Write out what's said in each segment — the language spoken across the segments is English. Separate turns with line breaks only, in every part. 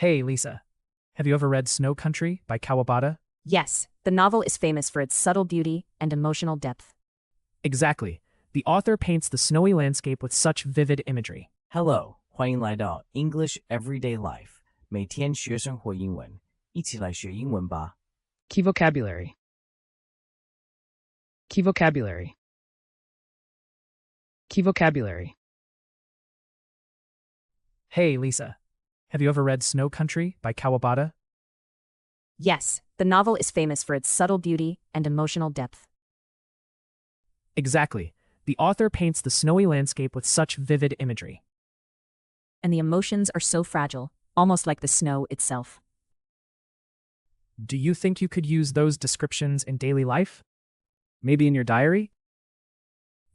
Hey, Lisa. Have you ever read Snow Country by Kawabata?
Yes, the novel is famous for its subtle beauty and emotional depth.
Exactly. The author paints the snowy landscape with such vivid imagery.
Hello， 欢迎来到 English Everyday Life， 每天学生活英文，一起来学英文吧。
Key vocabulary. Key vocabulary. Key vocabulary. Hey, Lisa. Have you ever read Snow Country by Kawabata?
Yes, the novel is famous for its subtle beauty and emotional depth.
Exactly. The author paints the snowy landscape with such vivid imagery.
And the emotions are so fragile, almost like the snow itself.
Do you think you could use those descriptions in daily life? Maybe in your diary?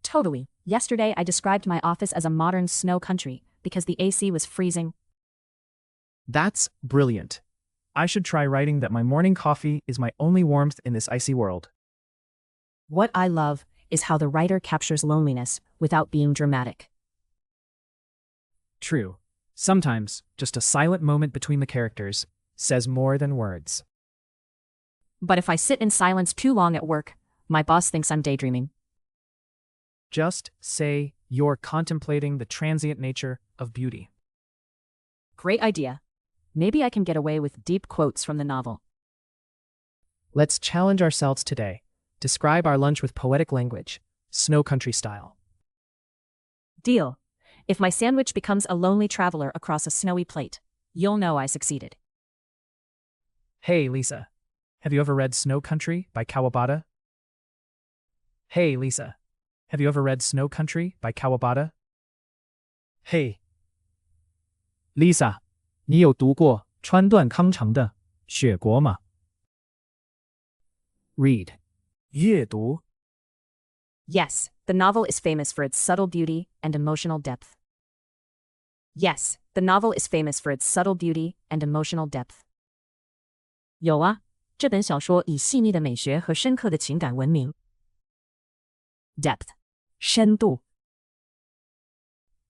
Totally. Yesterday I described my office as a modern snow country because the AC was freezing.
That's brilliant. I should try writing that my morning coffee is my only warmth in this icy world.
What I love is how the writer captures loneliness without being dramatic.
True. Sometimes, just a silent moment between the characters says more than words.
But if I sit in silence too long at work, my boss thinks I'm daydreaming.
Just say you're contemplating the transient nature of beauty.
Great idea. Maybe I can get away with deep quotes from the novel.
Let's challenge ourselves today. Describe our lunch with poetic language, snow country style.
Deal. If my sandwich becomes a lonely traveler across a snowy plate, you'll know I succeeded.
Hey, Lisa. Have you ever read Snow Country by Kawabata? Hey, Lisa. Have you ever read Snow Country by Kawabata? Hey, Lisa. 你有读过川端康成的雪国吗？ Read. 阅读
Yes, the novel is famous for its subtle beauty and emotional depth. Yes, the novel is famous for its subtle beauty and emotional depth. 有啊，这本小说以细腻的美学和深刻的情感闻名。Depth. 深度。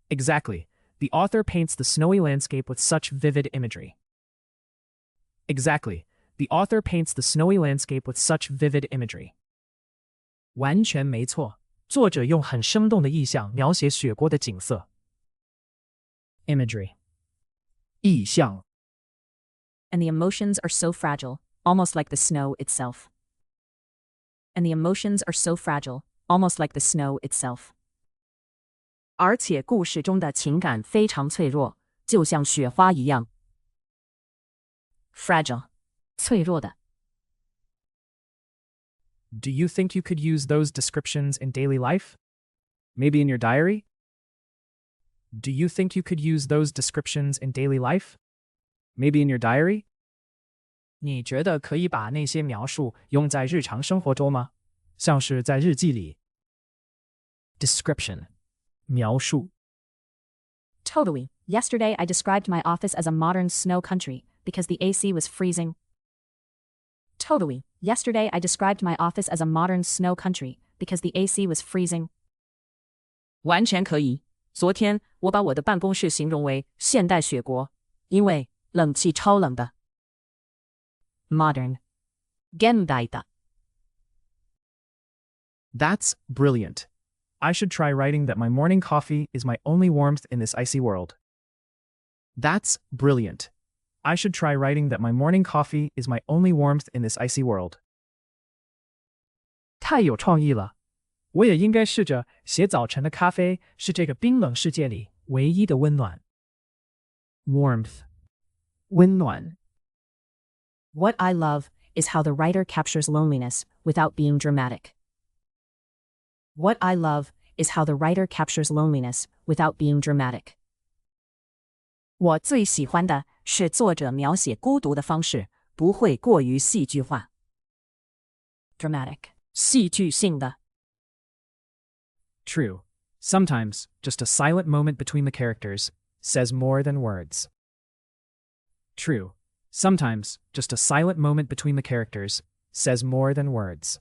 Exactly. The author paints the snowy landscape with such vivid imagery. Exactly. The author paints the snowy landscape with such vivid imagery. 完全没错，作者用很生动的意象描写雪国的景色。Imagery. 意象。
And the emotions are so fragile, almost like the snow itself. And the emotions are so fragile, almost like the snow itself. 而且故事中的情感非常脆弱，就像雪花一样。Fragile. 脆弱的。
Do you think you could use those descriptions in daily life? Maybe in your diary? Do you think you could use those descriptions in daily life? Maybe in your diary? 你觉得可以把那些描述用在日常生活中吗？像是在日记里。Description. 描述。
Totally. Yesterday I described my office as a modern snow country because the AC was freezing. Totally. Yesterday I described my office as a modern snow country because the AC was freezing. 完全可以。昨天我把我的办公室形容为现代雪国，因为冷气超冷的。Modern. 現代的。
That's brilliant. I should try writing that my morning coffee is my only warmth in this icy world. That's brilliant. I should try writing that my morning coffee is my only warmth in this icy world. 太有创意了！我也应该试着写早晨的咖啡是这个冰冷世界里唯一的温暖。Warmth. 温暖。
What I love is how the writer captures loneliness without being dramatic. What I love is how the writer captures loneliness without being dramatic. 我最喜欢的是作者描写孤独的方式不会过于戏剧化。Dramatic. 戏剧性的。
True. Sometimes, just a silent moment between the characters says more than words. True. Sometimes, just a silent moment between the characters says more than words.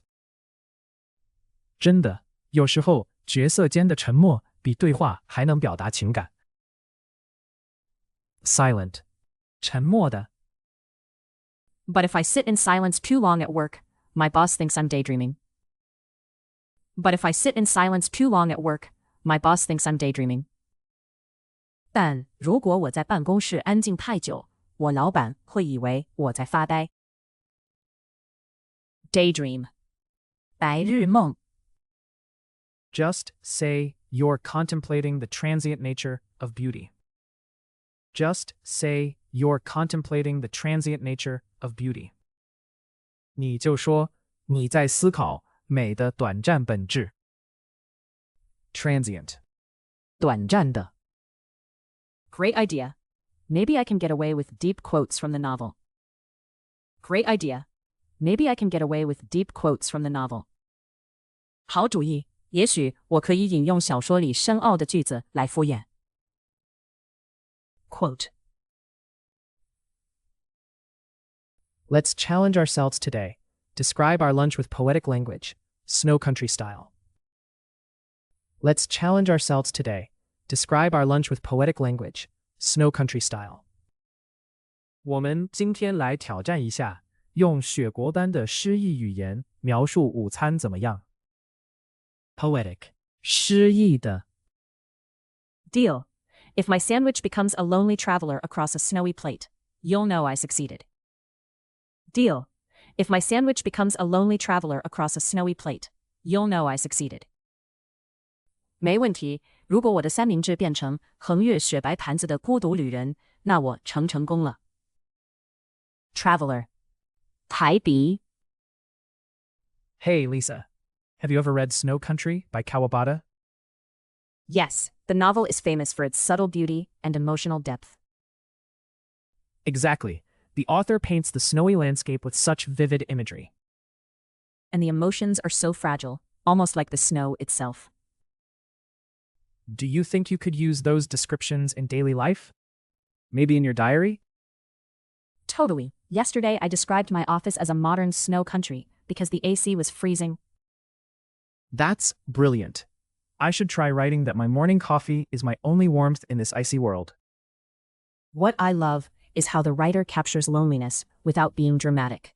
真的，有时候角色间的沉默比对话还能表达情感。Silent. 沉默的。
But if I sit in silence too long at work, my boss thinks I'm daydreaming. But if I sit in silence too long at work, my boss thinks I'm daydreaming. 但如果我在办公室安静太久，我老板会以为我在发呆。Daydream. 白日梦。
Just say you're contemplating the transient nature of beauty. Just say you're contemplating the transient nature of beauty. 你就说你在思考美的短暂本质。Transient.
短暂的。Great idea. Maybe I can get away with deep quotes from the novel. Great idea. Maybe I can get away with deep quotes from the novel. 好主意，也许我可以引用小说里深奥的句子来敷衍。Quote.
Let's challenge ourselves today. Describe our lunch with poetic language, snow country style. Let's challenge ourselves today. Describe our lunch with poetic language, snow country style. 我们今天来挑战一下，用雪国般的诗意语言描述午餐怎么样？ Poetic. 诗意的。
Deal. If my sandwich becomes a lonely traveler across a snowy plate, you'll know I succeeded. Deal. If my sandwich becomes a lonely traveler across a snowy plate, you'll know I succeeded. 没问题，如果我的三明治变成横越雪白盘子的孤独旅人，那我成功了。Traveler. 台笔。
Hey, Lisa. Have you ever read Snow Country by Kawabata?
Yes, the novel is famous for its subtle beauty and emotional depth.
Exactly. The author paints the snowy landscape with such vivid imagery.
And the emotions are so fragile, almost like the snow itself.
Do you think you could use those descriptions in daily life? Maybe in your diary?
Totally. Yesterday I described my office as a modern snow country because the AC was freezing.
That's brilliant. I should try writing that my morning coffee is my only warmth in this icy world.
What I love is how the writer captures loneliness without being dramatic.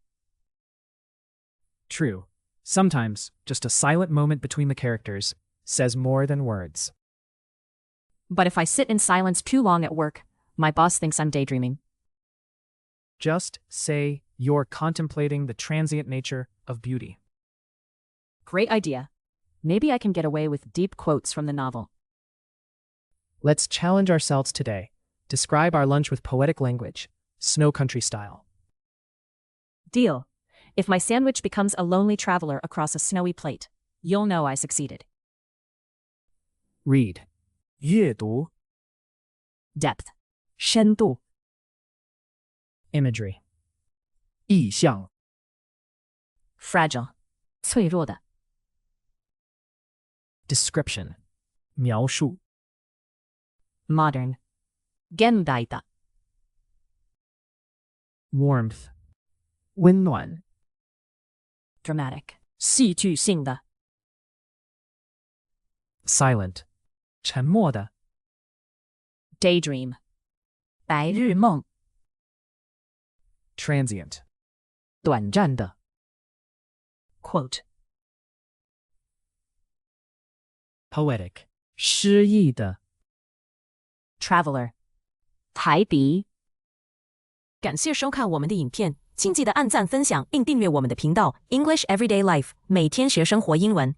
True. Sometimes, just a silent moment between the characters says more than words.
But if I sit in silence too long at work, my boss thinks I'm daydreaming.
Just say you're contemplating the transient nature of beauty.
Great idea. Maybe I can get away with deep quotes from the novel.
Let's challenge ourselves today. Describe our lunch with poetic language, snow country style.
Deal. If my sandwich becomes a lonely traveler across a snowy plate, you'll know I succeeded.
Read. 阅读
Depth. 深度
Imagery. 意象
Fragile. 脆弱的
Description. 描述
Modern. 現代的
Warmth. 温暖
Dramatic. 戏剧性的
Silent. 沉默的
Daydream. 白日梦
Transient.
短暂的 Quote.
Poetic. 诗意的
Traveler. 台笔感谢收看我们的影片，请记得按赞、分享并订阅我们的频道 English Everyday Life， 每天学生活英文。